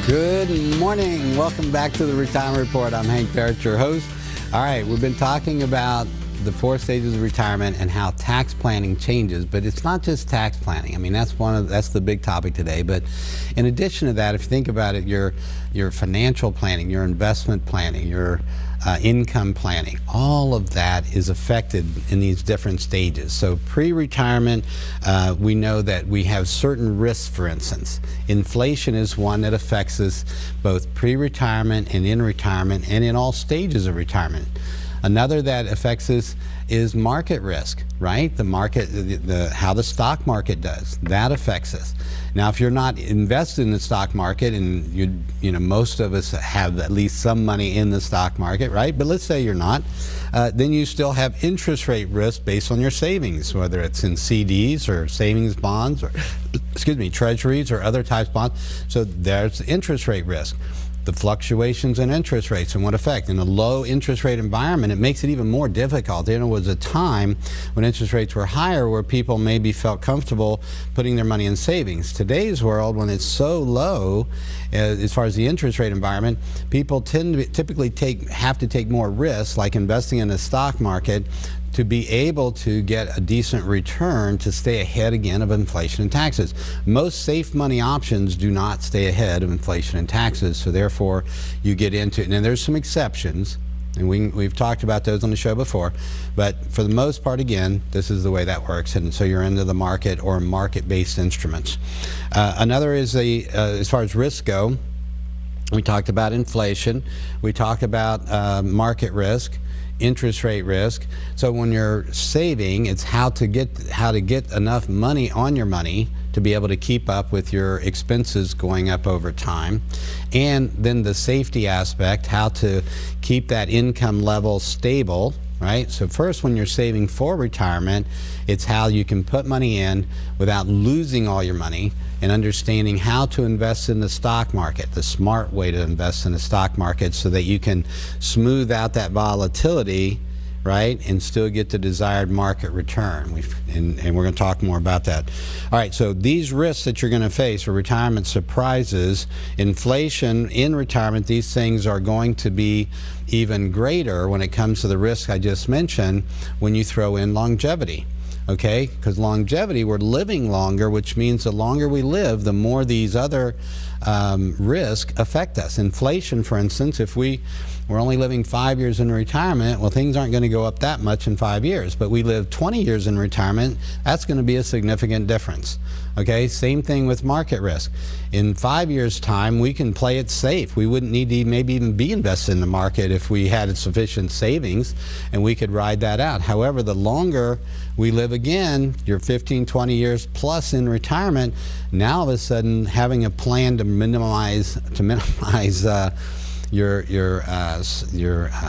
Good morning. Welcome back to the Retirement Report. I'm Hank Barrett, your host. All right, we've been talking about the 4 stages of retirement and how tax planning changes, but it's not just tax planning. I mean, that's the big topic today. But in addition to that, if you think about it, your financial planning, your investment planning, your income planning, all of that is affected in these different stages. So pre-retirement, we know that we have certain risks. For instance, inflation is one that affects us both pre-retirement and in retirement and in all stages of retirement. Another that affects us is market risk, right? The market, how the stock market does, that affects us. Now, if you're not invested in the stock market, and you know, most of us have at least some money in the stock market, right? But let's say you're not, then you still have interest rate risk based on your savings, whether it's in CDs or savings bonds or, treasuries or other types of bonds. So there's interest rate risk. The fluctuations in interest rates and what effect. In a low interest rate environment, it makes it even more difficult. There was a time when interest rates were higher where people maybe felt comfortable putting their money in savings. Today's world, when it's so low, as far as the interest rate environment, people typically have to take more risks, like investing in the stock market, to be able to get a decent return to stay ahead again of inflation and taxes. Most safe money options do not stay ahead of inflation and taxes, so therefore you get into it. And there's some exceptions, and we've talked about those on the show before, but for the most part, again, this is the way that works, and so you're into the market or market-based instruments. Another is as far as risks go, we talked about inflation, we talked about market risk, interest rate risk. So when you're saving, it's how to get enough money on your money to be able to keep up with your expenses going up over time. And then the safety aspect, how to keep that income level stable, right? So first, when you're saving for retirement, it's how you can put money in without losing all your money, and understanding how to invest in the stock market, the smart way to invest in the stock market, so that you can smooth out that volatility, right, and still get the desired market return. And we're going to talk more about that. All right, so these risks that you're going to face are retirement surprises, inflation in retirement. These things are going to be even greater when it comes to the risk I just mentioned when you throw in longevity. Okay, because longevity, we're living longer, which means the longer we live, the more these other risks affect us. Inflation, for instance, if we're only living 5 years in retirement, well, things aren't going to go up that much in 5 years. But we live 20 years in retirement, that's going to be a significant difference. Okay, same thing with market risk. In 5 years' time, we can play it safe. We wouldn't need to maybe even be invested in the market if we had sufficient savings, and we could ride that out. However, the longer we live, again, you're 15, 20 years plus in retirement, now all of a sudden having a plan to minimize your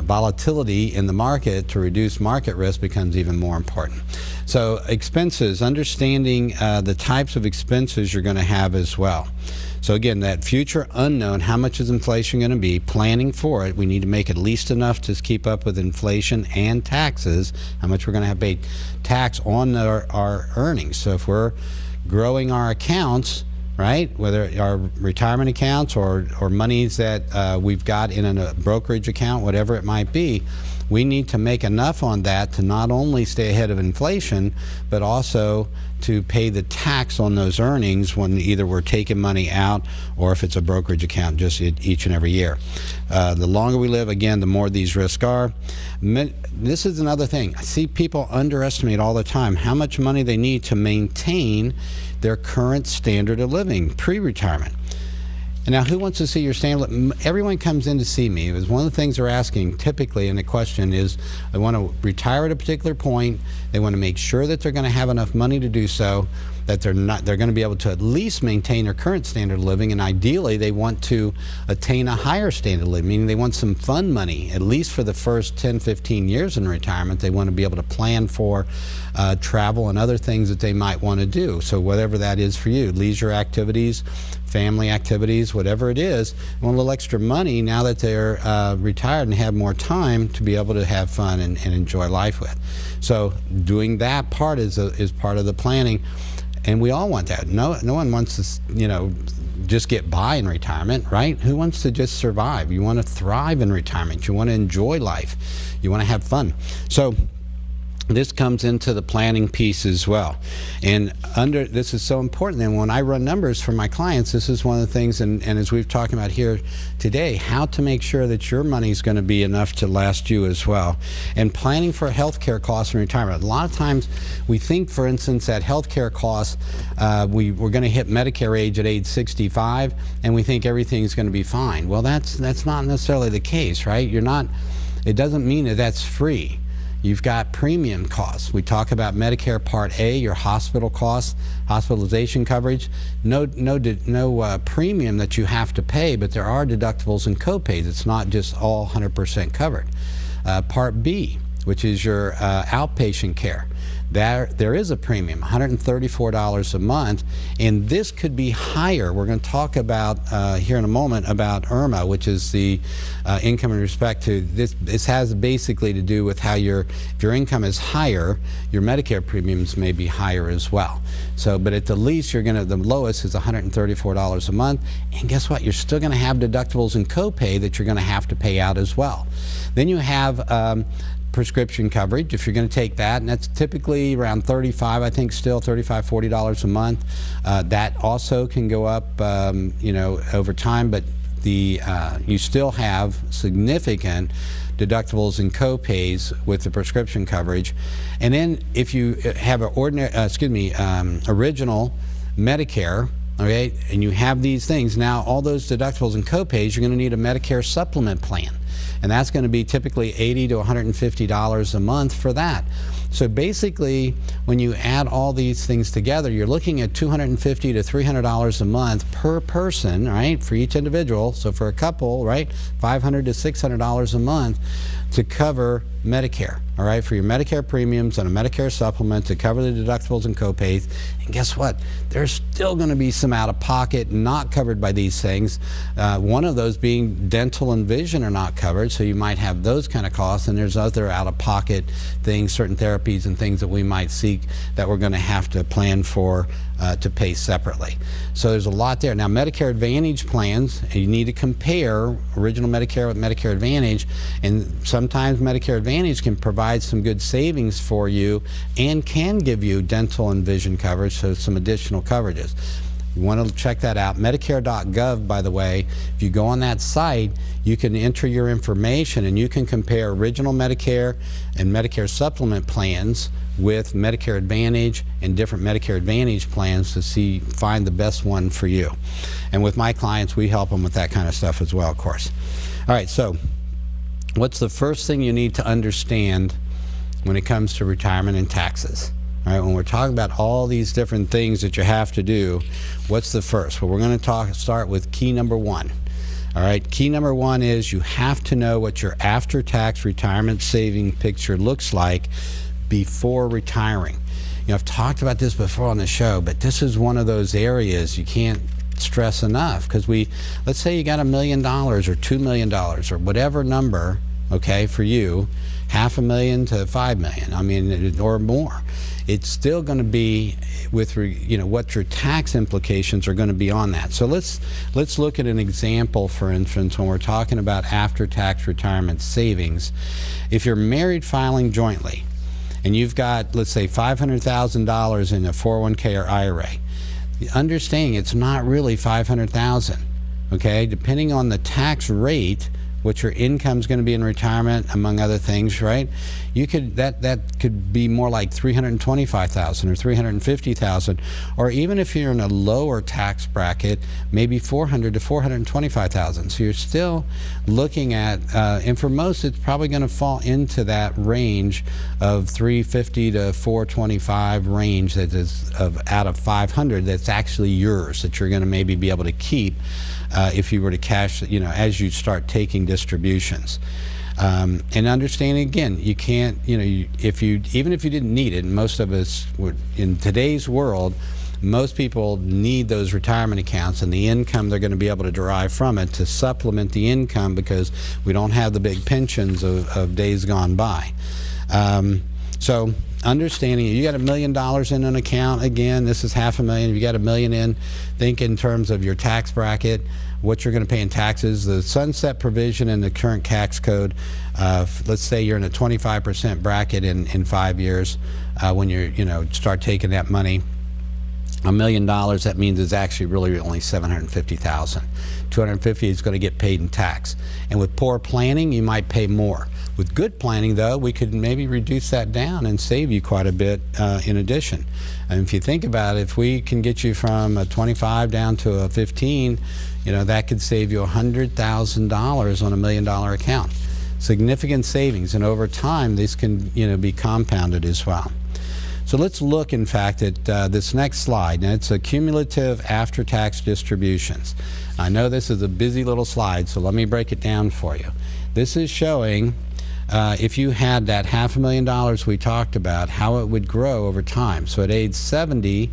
volatility in the market, to reduce market risk, becomes even more important. So expenses, understanding the types of expenses you're going to have as well. So again, that future unknown, how much is inflation going to be, planning for it. We need to make at least enough to keep up with inflation and taxes, how much we're going to have paid tax on our earnings. So if we're growing our accounts, right, whether our retirement accounts or monies that we've got in a brokerage account, whatever it might be, we need to make enough on that to not only stay ahead of inflation, but also to pay the tax on those earnings when either we're taking money out or if it's a brokerage account just each and every year. The longer we live, again, the more these risks are. This is another thing. I see people underestimate all the time how much money they need to maintain their current standard of living pre-retirement. And now, who wants to see your standard? Everyone comes in to see me. It was one of the things they're asking typically in the question is, they want to retire at a particular point. They want to make sure that they're going to have enough money to do so, that they're going to be able to at least maintain their current standard of living, and ideally they want to attain a higher standard of living, meaning they want some fund money, at least for the first 10, 15 years in retirement. They want to be able to plan for travel and other things that they might want to do. So whatever that is for you, leisure activities, family activities, whatever it is, want a little extra money now that they're retired and have more time to be able to have fun and enjoy life with. So doing that part is part of the planning. And we all want that. No one wants to, just get by in retirement, right? Who wants to just survive? You want to thrive in retirement. You want to enjoy life. You want to have fun. So this comes into the planning piece as well. And this is so important. And when I run numbers for my clients, this is one of the things, and as we've talked about here today, how to make sure that your money is going to be enough to last you as well. And planning for healthcare costs in retirement. A lot of times we think, for instance, that healthcare costs, we're going to hit Medicare age at age 65, and we think everything's going to be fine. Well, that's not necessarily the case, right? It doesn't mean that that's free. You've got premium costs. We talk about Medicare Part A, your hospital costs, hospitalization coverage. No premium that you have to pay, but there are deductibles and copays. It's not just all 100% covered. Part B, which is your outpatient care. There is a premium, $134 a month, and this could be higher. We're going to talk about here in a moment about IRMA, which is the income in respect to this. This has basically to do with how if your income is higher, your Medicare premiums may be higher as well. So, but at the least, the lowest is $134 a month, and guess what? You're still going to have deductibles and copay that you're going to have to pay out as well. Then you have prescription coverage, if you're going to take that, and that's typically around $35, I think still $35, $40 a month. That also can go up over time, but you still have significant deductibles and copays with the prescription coverage. And then if you have an original Medicare, okay, and you have these things, now all those deductibles and copays, you're going to need a Medicare supplement plan. And that's going to be typically $80 to $150 a month for that. So basically, when you add all these things together, you're looking at $250 to $300 a month per person, right, for each individual. So for a couple, right, $500 to $600 a month to cover Medicare, all right, for your Medicare premiums and a Medicare supplement to cover the deductibles and copays. And guess what? There's still going to be some out-of-pocket not covered by these things. One of those being dental and vision are not covered, so you might have those kind of costs. And there's other out-of-pocket things, certain therapies and things that we might seek that we're going to have to plan for to pay separately. So there's a lot there. Now, Medicare Advantage plans, you need to compare original Medicare with Medicare Advantage, and sometimes Medicare Advantage can provide some good savings for you and can give you dental and vision coverage, so some additional coverages. You want to check that out. Medicare.gov, by the way, if you go on that site, you can enter your information and you can compare original Medicare and Medicare supplement plans with Medicare Advantage and different Medicare Advantage plans to find the best one for you. And with my clients, we help them with that kind of stuff as well, of course. All right, so what's the first thing you need to understand when it comes to retirement and taxes? All right, when we're talking about all these different things that you have to do, what's the first? Well, we're going to start with key number one. All right, key number one is you have to know what your after-tax retirement saving picture looks like before retiring. You know, I've talked about this before on the show, but this is one of those areas you can't stress enough, because let's say you got $1 million or $2 million or whatever number, okay, for you, $500,000 to $5 million, I mean, or more. It's still going to be with what your tax implications are going to be on that. So let's look at an example. For instance, when we're talking about after-tax retirement savings, if you're married filing jointly and you've got, let's say, $500,000 in a 401k or IRA, understanding it's not really $500,000. Okay, depending on the tax rate, what your income is going to be in retirement, among other things, right? That could be more like $325,000 or $350,000, or even if you're in a lower tax bracket, maybe $400,000 to $425,000. So you're still looking at, and for most, it's probably going to fall into that range of $350,000 to $425,000 range that is out of $500,000 that's actually yours, that you're going to maybe be able to keep. If you were to cash, as you start taking distributions. And understanding, again, you can't, even if you didn't need it, and most of us would, in today's world, most people need those retirement accounts and the income they're going to be able to derive from it to supplement the income, because we don't have the big pensions of days gone by. So understanding you got $1 million in an account, again, this is $500,000. If you got $1 million in, think in terms of your tax bracket, what you're going to pay in taxes. The sunset provision in the current tax code, let's say you're in a 25% bracket in 5 years, when start taking that money. $1 million, that means it's actually really only $750,000. $250,000 is going to get paid in tax. And with poor planning, you might pay more. With good planning, though, we could maybe reduce that down and save you quite a bit in addition. And if you think about it, if we can get you from a 25 down to a 15, that could save you $100,000 on a $1 million account. Significant savings, and over time, these can be compounded as well. So let's look, in fact, at this next slide. Now, it's a cumulative after-tax distributions. I know this is a busy little slide, so let me break it down for you. This is showing if you had that $500,000 we talked about, how it would grow over time. So at age 70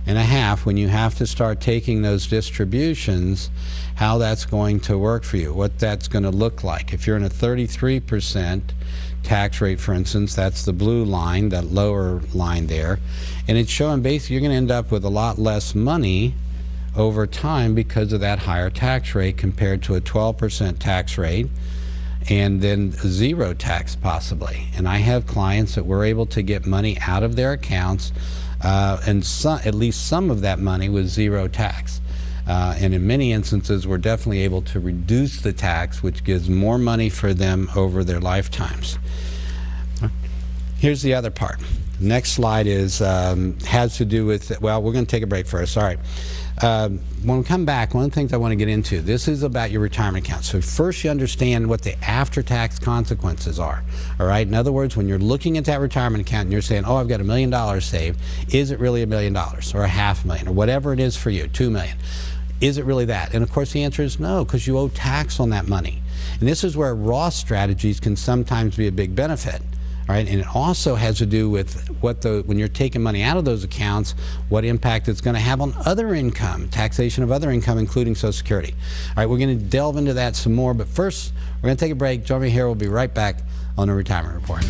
and a half, when you have to start taking those distributions, how that's going to work for you, what that's going to look like. If you're in a 33% tax rate, for instance, that's the blue line, that lower line there, and it's showing basically you're going to end up with a lot less money over time because of that higher tax rate compared to a 12% tax rate and then zero tax possibly. And I have clients that were able to get money out of their accounts, and at least some of that money was zero tax. And in many instances, we're definitely able to reduce the tax, which gives more money for them over their lifetimes. Here's the other part. Next slide has to do with, well, we're going to take a break first. All right. When we come back, one of the things I want to get into, this is about your retirement account. So first you understand what the after-tax consequences are. All right. In other words, when you're looking at that retirement account and you're saying, oh, I've got $1 million saved, is it really $1 million or $500,000 or whatever it is for you, $2 million? Is it really that? And of course the answer is no, because you owe tax on that money. And this is where Roth strategies can sometimes be a big benefit. All right, and it also has to do with when you're taking money out of those accounts, what impact it's going to have on other income, taxation of other income, including Social Security. All right, we're going to delve into that some more, but first we're going to take a break. Join me here. We'll be right back on the Retirement Report.